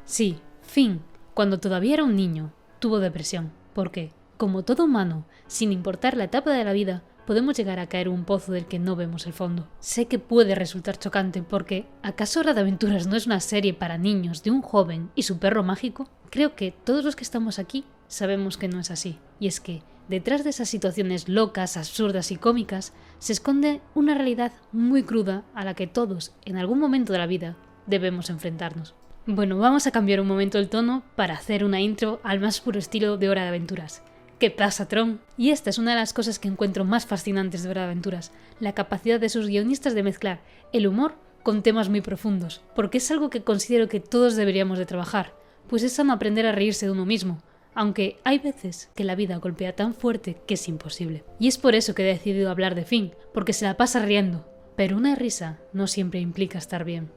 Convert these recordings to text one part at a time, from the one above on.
Sí, Finn, cuando todavía era un niño, tuvo depresión, porque, como todo humano, sin importar la etapa de la vida, podemos llegar a caer en un pozo del que no vemos el fondo. Sé que puede resultar chocante porque, ¿acaso Hora de Aventuras no es una serie para niños de un joven y su perro mágico? Creo que todos los que estamos aquí sabemos que no es así, y es que, detrás de esas situaciones locas, absurdas y cómicas, se esconde una realidad muy cruda a la que todos, en algún momento de la vida, debemos enfrentarnos. Bueno, vamos a cambiar un momento el tono para hacer una intro al más puro estilo de Hora de Aventuras. ¿Qué pasa, Tron? Y esta es una de las cosas que encuentro más fascinantes de Hora de Aventuras, la capacidad de sus guionistas de mezclar el humor con temas muy profundos, porque es algo que considero que todos deberíamos de trabajar, pues es sano aprender a reírse de uno mismo, aunque hay veces que la vida golpea tan fuerte que es imposible. Y es por eso que he decidido hablar de Finn, porque se la pasa riendo, pero una risa no siempre implica estar bien,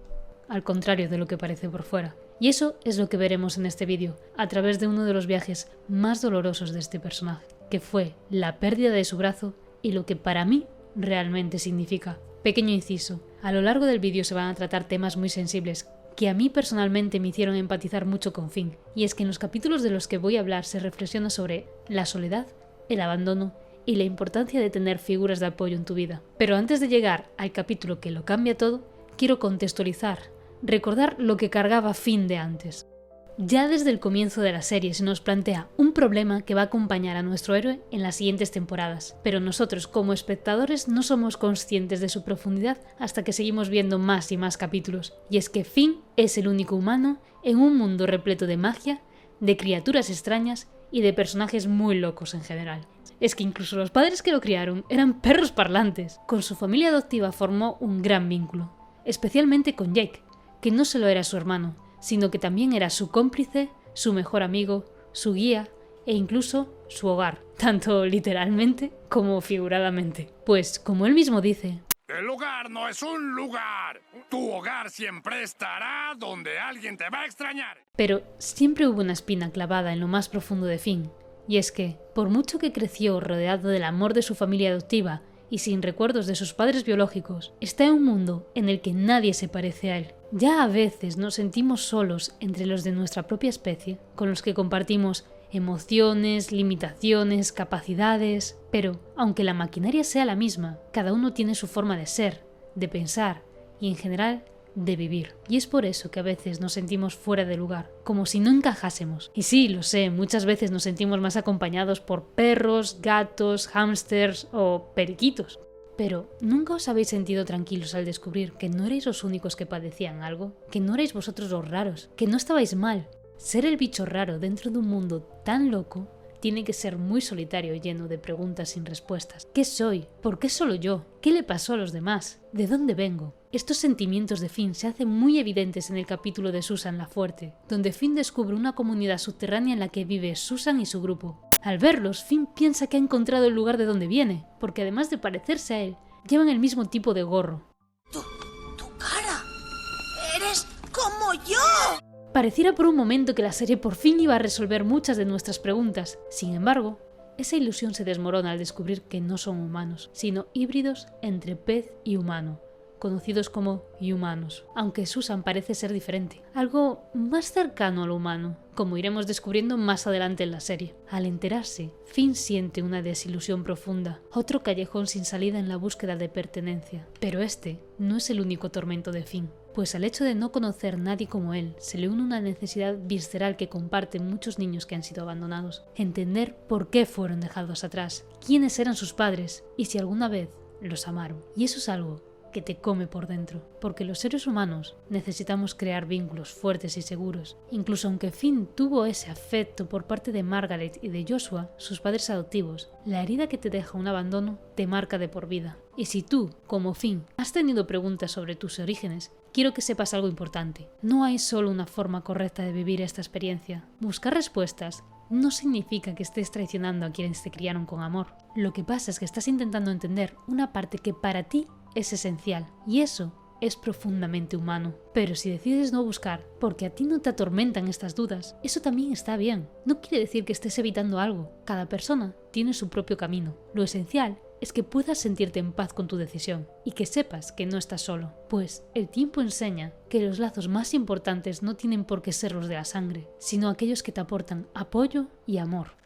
al contrario de lo que parece por fuera. Y eso es lo que veremos en este vídeo, a través de uno de los viajes más dolorosos de este personaje, que fue la pérdida de su brazo y lo que para mí realmente significa. Pequeño inciso, a lo largo del vídeo se van a tratar temas muy sensibles, que a mí personalmente me hicieron empatizar mucho con Finn, y es que en los capítulos de los que voy a hablar se reflexiona sobre la soledad, el abandono y la importancia de tener figuras de apoyo en tu vida. Pero antes de llegar al capítulo que lo cambia todo, quiero contextualizar, recordar lo que cargaba Finn de antes. Ya desde el comienzo de la serie se nos plantea un problema que va a acompañar a nuestro héroe en las siguientes temporadas, pero nosotros como espectadores no somos conscientes de su profundidad hasta que seguimos viendo más y más capítulos, y es que Finn es el único humano en un mundo repleto de magia, de criaturas extrañas y de personajes muy locos en general. Es que incluso los padres que lo criaron eran perros parlantes. Con su familia adoptiva formó un gran vínculo, especialmente con Jake, que no solo era su hermano, sino que también era su cómplice, su mejor amigo, su guía e incluso su hogar, tanto literalmente como figuradamente. Pues, como él mismo dice, el hogar no es un lugar. Tu hogar siempre estará donde alguien te va a extrañar. Pero siempre hubo una espina clavada en lo más profundo de Finn, y es que, por mucho que creció rodeado del amor de su familia adoptiva y sin recuerdos de sus padres biológicos, está en un mundo en el que nadie se parece a él. Ya a veces nos sentimos solos entre los de nuestra propia especie, con los que compartimos emociones, limitaciones, capacidades, pero aunque la maquinaria sea la misma, cada uno tiene su forma de ser, de pensar y en general de vivir. Y es por eso que a veces nos sentimos fuera de lugar, como si no encajásemos. Y sí, lo sé, muchas veces nos sentimos más acompañados por perros, gatos, hámsters o periquitos. Pero, ¿nunca os habéis sentido tranquilos al descubrir que no erais los únicos que padecían algo? Que no erais vosotros los raros, que no estabais mal. Ser el bicho raro dentro de un mundo tan loco tiene que ser muy solitario y lleno de preguntas sin respuestas. ¿Qué soy? ¿Por qué solo yo? ¿Qué le pasó a los demás? ¿De dónde vengo? Estos sentimientos de Finn se hacen muy evidentes en el capítulo de Susan la Fuerte, donde Finn descubre una comunidad subterránea en la que vive Susan y su grupo. Al verlos, Finn piensa que ha encontrado el lugar de donde viene, porque además de parecerse a él, llevan el mismo tipo de gorro. ¡Tu cara! ¡Eres como yo! Pareciera por un momento que la serie por fin iba a resolver muchas de nuestras preguntas. Sin embargo, esa ilusión se desmorona al descubrir que no son humanos, sino híbridos entre pez y humano, conocidos como humanos, aunque Susan parece ser diferente, algo más cercano a lo humano, como iremos descubriendo más adelante en la serie. Al enterarse, Finn siente una desilusión profunda, otro callejón sin salida en la búsqueda de pertenencia. Pero este no es el único tormento de Finn, pues al hecho de no conocer nadie como él, se le une una necesidad visceral que comparten muchos niños que han sido abandonados. Entender por qué fueron dejados atrás, quiénes eran sus padres y si alguna vez los amaron. Y eso es algo que te come por dentro, porque los seres humanos necesitamos crear vínculos fuertes y seguros. Incluso aunque Finn tuvo ese afecto por parte de Margaret y de Joshua, sus padres adoptivos, la herida que te deja un abandono te marca de por vida. Y si tú, como Finn, has tenido preguntas sobre tus orígenes, quiero que sepas algo importante. No hay solo una forma correcta de vivir esta experiencia. Buscar respuestas no significa que estés traicionando a quienes te criaron con amor. Lo que pasa es que estás intentando entender una parte que para ti es esencial, y eso es profundamente humano. Pero si decides no buscar, porque a ti no te atormentan estas dudas, eso también está bien. No quiere decir que estés evitando algo. Cada persona tiene su propio camino. Lo esencial es que puedas sentirte en paz con tu decisión y que sepas que no estás solo, pues el tiempo enseña que los lazos más importantes no tienen por qué ser los de la sangre, sino aquellos que te aportan apoyo y amor.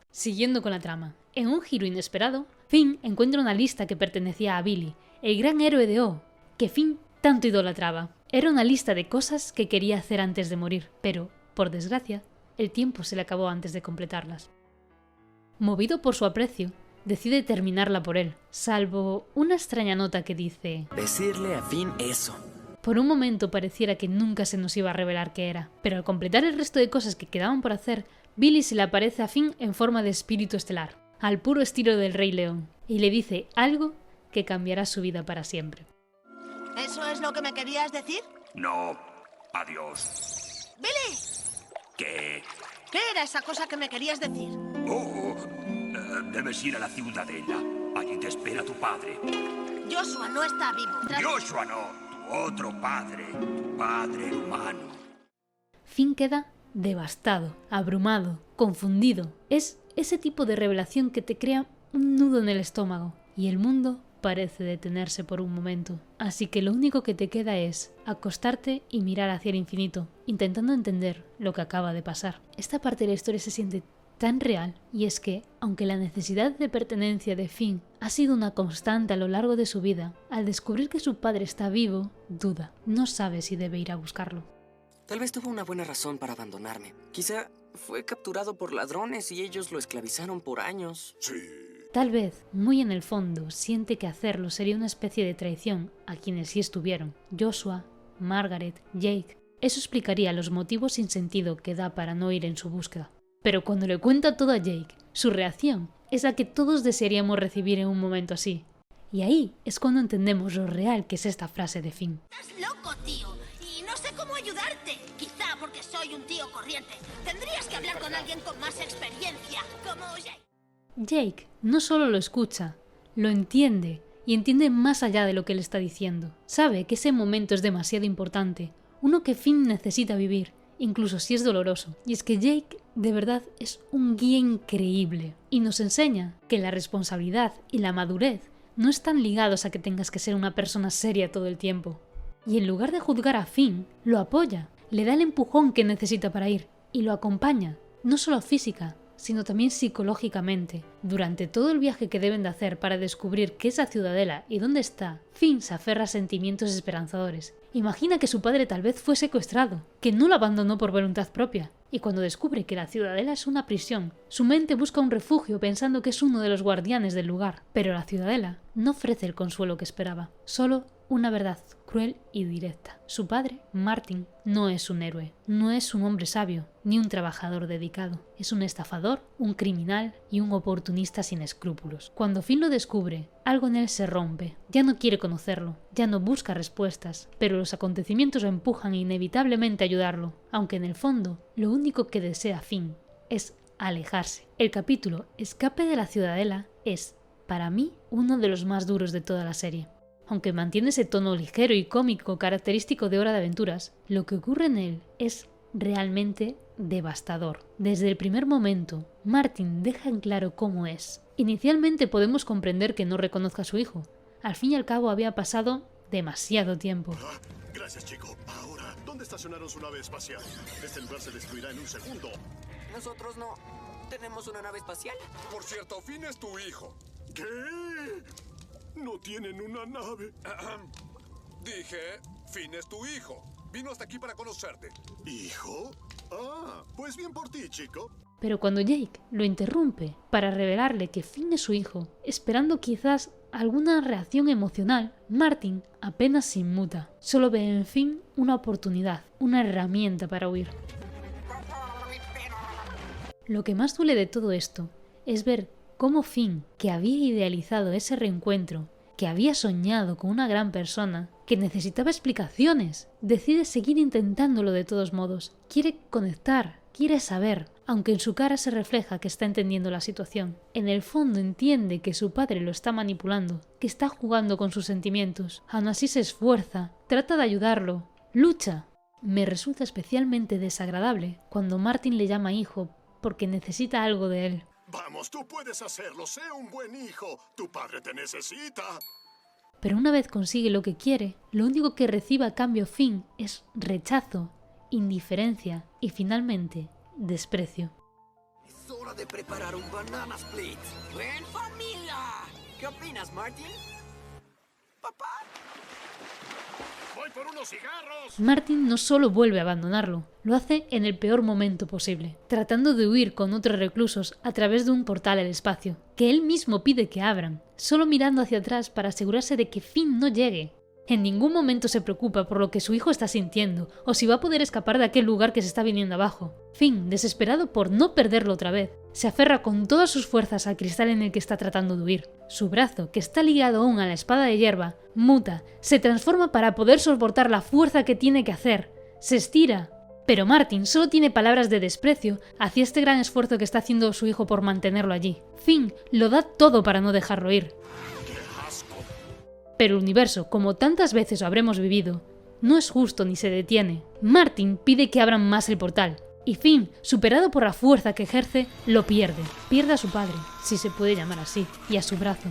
Siguiendo con la trama, en un giro inesperado, Finn encuentra una lista que pertenecía a Billy, el gran héroe de O, que Finn tanto idolatraba. Era una lista de cosas que quería hacer antes de morir, pero, por desgracia, el tiempo se le acabó antes de completarlas. Movido por su aprecio, decide terminarla por él, salvo una extraña nota que dice: decirle a Finn eso. Por un momento pareciera que nunca se nos iba a revelar qué era, pero al completar el resto de cosas que quedaban por hacer, Billy se le aparece a Finn en forma de espíritu estelar, al puro estilo del Rey León, y le dice algo que cambiará su vida para siempre. ¿Eso es lo que me querías decir? No. Adiós. ¡Billy! ¿Qué? ¿Qué era esa cosa que me querías decir? Debes ir a la ciudadela. Allí te espera tu padre. Joshua no está vivo. Joshua no. Tu otro padre. Tu padre humano. Finn queda devastado, abrumado, confundido. Es ese tipo de revelación que te crea un nudo en el estómago y el mundo parece detenerse por un momento. Así que lo único que te queda es acostarte y mirar hacia el infinito, intentando entender lo que acaba de pasar. Esta parte de la historia se siente tan real, y es que, aunque la necesidad de pertenencia de Finn ha sido una constante a lo largo de su vida, al descubrir que su padre está vivo, duda, no sabe si debe ir a buscarlo. Tal vez tuvo una buena razón para abandonarme. Quizá fue capturado por ladrones y ellos lo esclavizaron por años. Sí. Tal vez, muy en el fondo, siente que hacerlo sería una especie de traición a quienes sí estuvieron: Joshua, Margaret, Jake. Eso explicaría los motivos sin sentido que da para no ir en su búsqueda. Pero cuando le cuenta todo a Jake, su reacción es la que todos desearíamos recibir en un momento así. Y ahí es cuando entendemos lo real que es esta frase de Finn. Estás loco, tío, y no sé cómo ayudarte. Quizá porque soy un tío corriente. Tendrías que hablar con alguien con más experiencia, como Jake. Jake no solo lo escucha, lo entiende, y entiende más allá de lo que le está diciendo. Sabe que ese momento es demasiado importante, uno que Finn necesita vivir, incluso si es doloroso. Y es que Jake de verdad es un guía increíble, y nos enseña que la responsabilidad y la madurez no están ligados a que tengas que ser una persona seria todo el tiempo. Y en lugar de juzgar a Finn, lo apoya, le da el empujón que necesita para ir, y lo acompaña, no solo física, sino también psicológicamente. Durante todo el viaje que deben de hacer para descubrir qué es la ciudadela y dónde está, Finn se aferra a sentimientos esperanzadores. Imagina que su padre tal vez fue secuestrado, que no lo abandonó por voluntad propia, y cuando descubre que la ciudadela es una prisión, su mente busca un refugio pensando que es uno de los guardianes del lugar. Pero la ciudadela no ofrece el consuelo que esperaba, solo una verdad cruel y directa. Su padre, Martin, no es un héroe, no es un hombre sabio, ni un trabajador dedicado. Es un estafador, un criminal y un oportunista sin escrúpulos. Cuando Finn lo descubre, algo en él se rompe. Ya no quiere conocerlo, ya no busca respuestas, pero los acontecimientos lo empujan inevitablemente a ayudarlo, aunque en el fondo, lo único que desea Finn es alejarse. El capítulo Escape de la Ciudadela es, para mí, uno de los más duros de toda la serie. Aunque mantiene ese tono ligero y cómico característico de Hora de Aventuras, lo que ocurre en él es realmente devastador. Desde el primer momento, Martin deja en claro cómo es. Inicialmente podemos comprender que no reconozca a su hijo. Al fin y al cabo había pasado demasiado tiempo. Gracias, chico. Ahora, ¿dónde estacionaron su nave espacial? Este lugar se destruirá en un segundo. Nosotros no tenemos una nave espacial. Por cierto, Finn es tu hijo. ¿Qué? ¿No tienen una nave? Dije, Finn es tu hijo. Vino hasta aquí para conocerte. ¿Hijo? Ah, pues bien por ti, chico. Pero cuando Jake lo interrumpe para revelarle que Finn es su hijo, esperando quizás alguna reacción emocional, Martin apenas se inmuta. Solo ve en Finn una oportunidad, una herramienta para huir. Lo que más duele de todo esto es ver cómo Finn, que había idealizado ese reencuentro, que había soñado con una gran persona, que necesitaba explicaciones, decide seguir intentándolo de todos modos. Quiere conectar, quiere saber, aunque en su cara se refleja que está entendiendo la situación. En el fondo entiende que su padre lo está manipulando, que está jugando con sus sentimientos. Aún así se esfuerza, trata de ayudarlo, lucha. Me resulta especialmente desagradable cuando Martin le llama hijo porque necesita algo de él. Vamos, tú puedes hacerlo. Sé un buen hijo. Tu padre te necesita. Pero una vez consigue lo que quiere, lo único que recibe a cambio Finn es rechazo, indiferencia y finalmente desprecio. Es hora de preparar un banana split. ¡En familia! ¿Qué opinas, Martin? ¿Papá? ¡Voy por unos cigarros! Martin no solo vuelve a abandonarlo, lo hace en el peor momento posible, tratando de huir con otros reclusos a través de un portal al espacio, que él mismo pide que abran, solo mirando hacia atrás para asegurarse de que Finn no llegue. En ningún momento se preocupa por lo que su hijo está sintiendo o si va a poder escapar de aquel lugar que se está viniendo abajo. Finn, desesperado por no perderlo otra vez, se aferra con todas sus fuerzas al cristal en el que está tratando de huir. Su brazo, que está ligado aún a la espada de hierba, muta, se transforma para poder soportar la fuerza que tiene que hacer. Se estira. Pero Martin solo tiene palabras de desprecio hacia este gran esfuerzo que está haciendo su hijo por mantenerlo allí. Finn lo da todo para no dejarlo ir. Pero el universo, como tantas veces lo habremos vivido, no es justo ni se detiene. Martin pide que abran más el portal, y Finn, superado por la fuerza que ejerce, lo pierde. Pierde a su padre, si se puede llamar así, y a su brazo.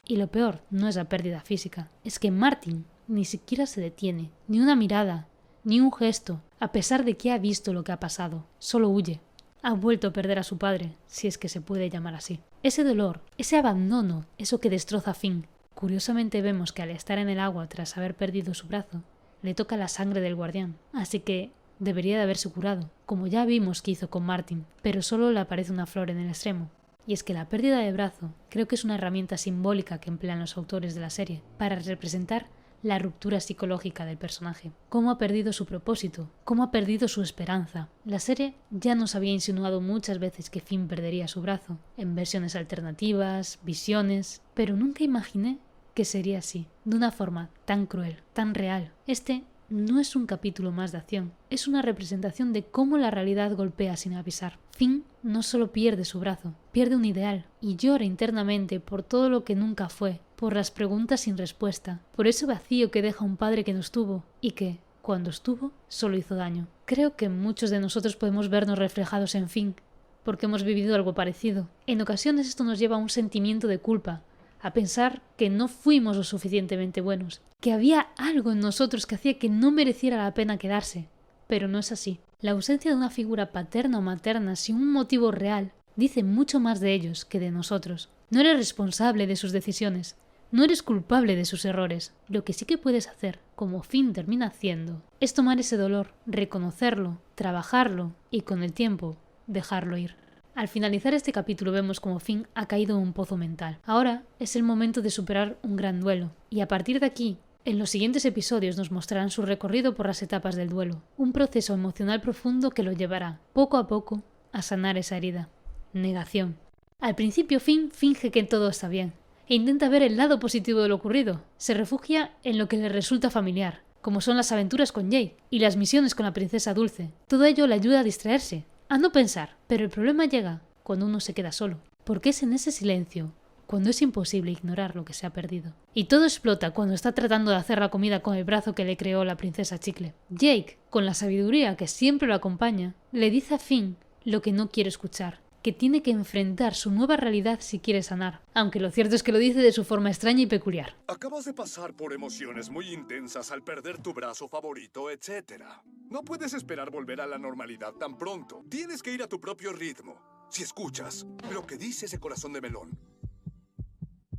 Y lo peor no es la pérdida física, es que Martin ni siquiera se detiene, ni una mirada, ni un gesto, a pesar de que ha visto lo que ha pasado, solo huye. Ha vuelto a perder a su padre, si es que se puede llamar así. Ese dolor, ese abandono, eso que destroza a Finn. Curiosamente vemos que al estar en el agua tras haber perdido su brazo, le toca la sangre del guardián, así que debería de haberse curado, como ya vimos que hizo con Martin, pero solo le aparece una flor en el extremo. Y es que la pérdida de brazo creo que es una herramienta simbólica que emplean los autores de la serie para representar la ruptura psicológica del personaje, cómo ha perdido su propósito, cómo ha perdido su esperanza. La serie ya nos había insinuado muchas veces que Finn perdería su brazo, en versiones alternativas, visiones, pero nunca imaginé que sería así, de una forma tan cruel, tan real. Este no es un capítulo más de acción, es una representación de cómo la realidad golpea sin avisar. Finn no solo pierde su brazo, pierde un ideal y llora internamente por todo lo que nunca fue, por las preguntas sin respuesta, por ese vacío que deja un padre que no estuvo y que, cuando estuvo, solo hizo daño. Creo que muchos de nosotros podemos vernos reflejados en Finn, porque hemos vivido algo parecido. En ocasiones esto nos lleva a un sentimiento de culpa, a pensar que no fuimos lo suficientemente buenos, que había algo en nosotros que hacía que no mereciera la pena quedarse. Pero no es así. La ausencia de una figura paterna o materna sin un motivo real dice mucho más de ellos que de nosotros. No eres responsable de sus decisiones, no eres culpable de sus errores. Lo que sí que puedes hacer, como Finn termina haciendo, es tomar ese dolor, reconocerlo, trabajarlo y con el tiempo dejarlo ir. Al finalizar este capítulo vemos como Finn ha caído en un pozo mental. Ahora es el momento de superar un gran duelo, y a partir de aquí, en los siguientes episodios nos mostrarán su recorrido por las etapas del duelo, un proceso emocional profundo que lo llevará, poco a poco, a sanar esa herida. Negación. Al principio Finn finge que todo está bien, e intenta ver el lado positivo de lo ocurrido. Se refugia en lo que le resulta familiar, como son las aventuras con Jake y las misiones con la princesa Dulce. Todo ello le ayuda a distraerse, a no pensar, pero el problema llega cuando uno se queda solo, porque es en ese silencio cuando es imposible ignorar lo que se ha perdido. Y todo explota cuando está tratando de hacer la comida con el brazo que le creó la princesa Chicle. Jake, con la sabiduría que siempre lo acompaña, le dice a Finn lo que no quiere escuchar, que tiene que enfrentar su nueva realidad si quiere sanar, aunque lo cierto es que lo dice de su forma extraña y peculiar. Acabas de pasar por emociones muy intensas al perder tu brazo favorito, etc. No puedes esperar volver a la normalidad tan pronto. Tienes que ir a tu propio ritmo. Si escuchas lo que dice ese corazón de melón,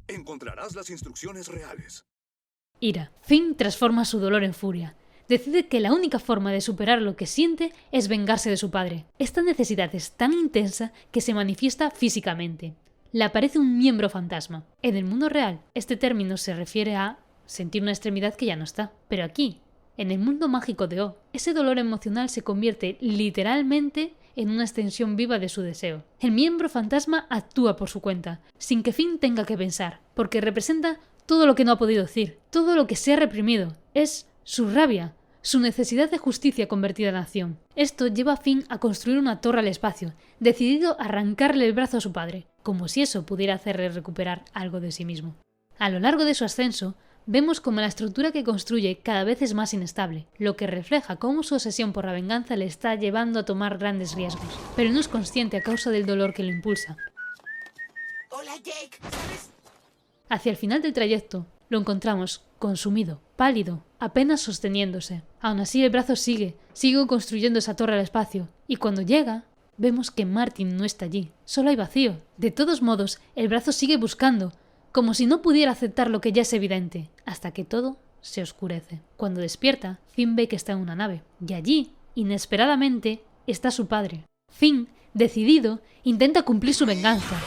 encontrarás las instrucciones reales. Ira. Finn transforma su dolor en furia. Decide que la única forma de superar lo que siente es vengarse de su padre. Esta necesidad es tan intensa que se manifiesta físicamente. Le aparece un miembro fantasma. En el mundo real, este término se refiere a sentir una extremidad que ya no está. Pero aquí, en el mundo mágico de O, ese dolor emocional se convierte literalmente en una extensión viva de su deseo. El miembro fantasma actúa por su cuenta, sin que Finn tenga que pensar, porque representa todo lo que no ha podido decir, todo lo que se ha reprimido. Es su rabia, su necesidad de justicia convertida en acción. Esto lleva a Finn a construir una torre al espacio, decidido a arrancarle el brazo a su padre, como si eso pudiera hacerle recuperar algo de sí mismo. A lo largo de su ascenso, Vemos como la estructura que construye cada vez es más inestable, lo que refleja cómo su obsesión por la venganza le está llevando a tomar grandes riesgos, pero no es consciente a causa del dolor que lo impulsa. Hola, Jake. ¿Sabes? Hacia el final del trayecto, lo encontramos consumido, pálido, apenas sosteniéndose. Aún así el brazo sigue construyendo esa torre al espacio, y cuando llega, vemos que Martin no está allí, solo hay vacío. De todos modos, el brazo sigue buscando, como si no pudiera aceptar lo que ya es evidente, hasta que todo se oscurece. Cuando despierta, Finn ve que está en una nave, y allí, inesperadamente, está su padre. Finn, decidido, intenta cumplir su venganza.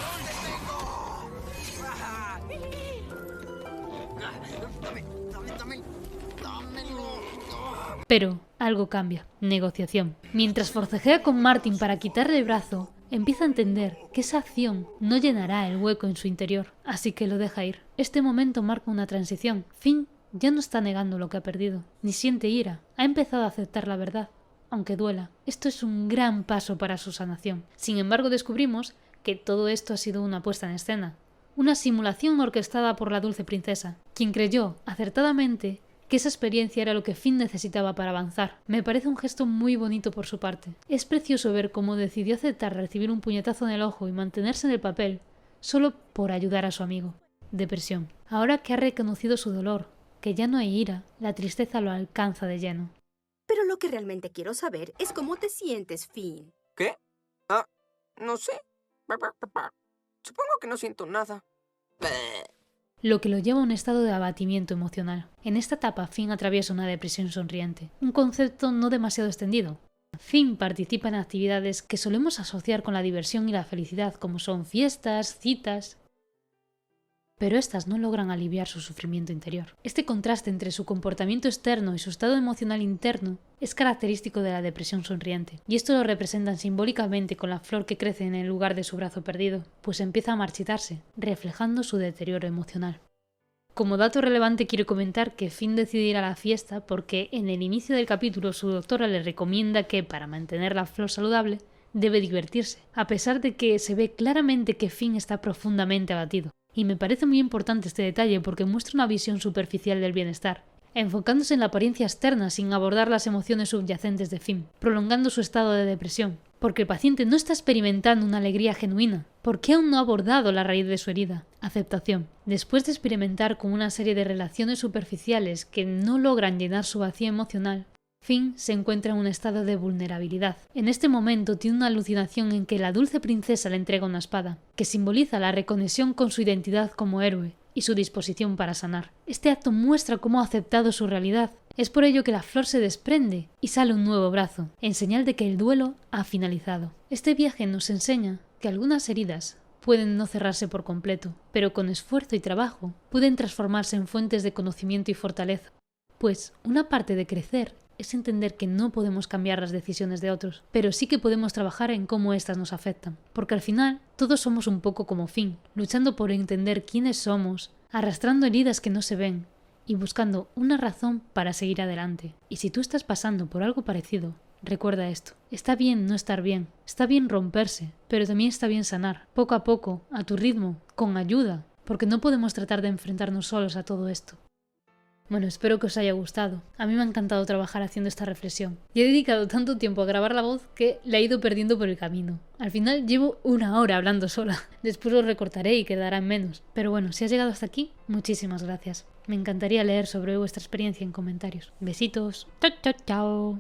Pero algo cambia. Negociación. Mientras forcejea con Martin para quitarle el brazo, empieza a entender que esa acción no llenará el hueco en su interior, así que lo deja ir. Este momento marca una transición. Finn ya no está negando lo que ha perdido, ni siente ira. Ha empezado a aceptar la verdad, aunque duela. Esto es un gran paso para su sanación. Sin embargo, descubrimos que todo esto ha sido una puesta en escena. Una simulación orquestada por la dulce princesa, quien creyó, acertadamente, que esa experiencia era lo que Finn necesitaba para avanzar. Me parece un gesto muy bonito por su parte. Es precioso ver cómo decidió aceptar recibir un puñetazo en el ojo y mantenerse en el papel, solo por ayudar a su amigo. Depresión. Ahora que ha reconocido su dolor, que ya no hay ira, la tristeza lo alcanza de lleno. Pero lo que realmente quiero saber es cómo te sientes, Finn. ¿Qué? No sé. Supongo que no siento nada. Lo que lo lleva a un estado de abatimiento emocional. En esta etapa, Finn atraviesa una depresión sonriente, un concepto no demasiado extendido. Finn participa en actividades que solemos asociar con la diversión y la felicidad, como son fiestas, citas, pero estas no logran aliviar su sufrimiento interior. Este contraste entre su comportamiento externo y su estado emocional interno es característico de la depresión sonriente, y esto lo representan simbólicamente con la flor que crece en el lugar de su brazo perdido, pues empieza a marchitarse, reflejando su deterioro emocional. Como dato relevante quiero comentar que Finn decide ir a la fiesta porque en el inicio del capítulo su doctora le recomienda que, para mantener la flor saludable, debe divertirse, a pesar de que se ve claramente que Finn está profundamente abatido. Y me parece muy importante este detalle porque muestra una visión superficial del bienestar, enfocándose en la apariencia externa sin abordar las emociones subyacentes de Finn, prolongando su estado de depresión, porque el paciente no está experimentando una alegría genuina, porque aún no ha abordado la raíz de su herida. Aceptación. Después de experimentar con una serie de relaciones superficiales que no logran llenar su vacío emocional, Finn se encuentra en un estado de vulnerabilidad. En este momento tiene una alucinación en que la dulce princesa le entrega una espada, que simboliza la reconexión con su identidad como héroe y su disposición para sanar. Este acto muestra cómo ha aceptado su realidad. Es por ello que la flor se desprende y sale un nuevo brazo, en señal de que el duelo ha finalizado. Este viaje nos enseña que algunas heridas pueden no cerrarse por completo, pero con esfuerzo y trabajo pueden transformarse en fuentes de conocimiento y fortaleza. Pues una parte de crecer es entender que no podemos cambiar las decisiones de otros, pero sí que podemos trabajar en cómo éstas nos afectan. Porque al final, todos somos un poco como Finn, luchando por entender quiénes somos, arrastrando heridas que no se ven, y buscando una razón para seguir adelante. Y si tú estás pasando por algo parecido, recuerda esto. Está bien no estar bien, está bien romperse, pero también está bien sanar, poco a poco, a tu ritmo, con ayuda, porque no podemos tratar de enfrentarnos solos a todo esto. Bueno, espero que os haya gustado. A mí me ha encantado trabajar haciendo esta reflexión. Y he dedicado tanto tiempo a grabar la voz que la he ido perdiendo por el camino. Al final llevo 1 hora hablando sola. Después lo recortaré y quedará en menos. Pero bueno, si has llegado hasta aquí, muchísimas gracias. Me encantaría leer sobre vuestra experiencia en comentarios. Besitos. Chao, chao, chao.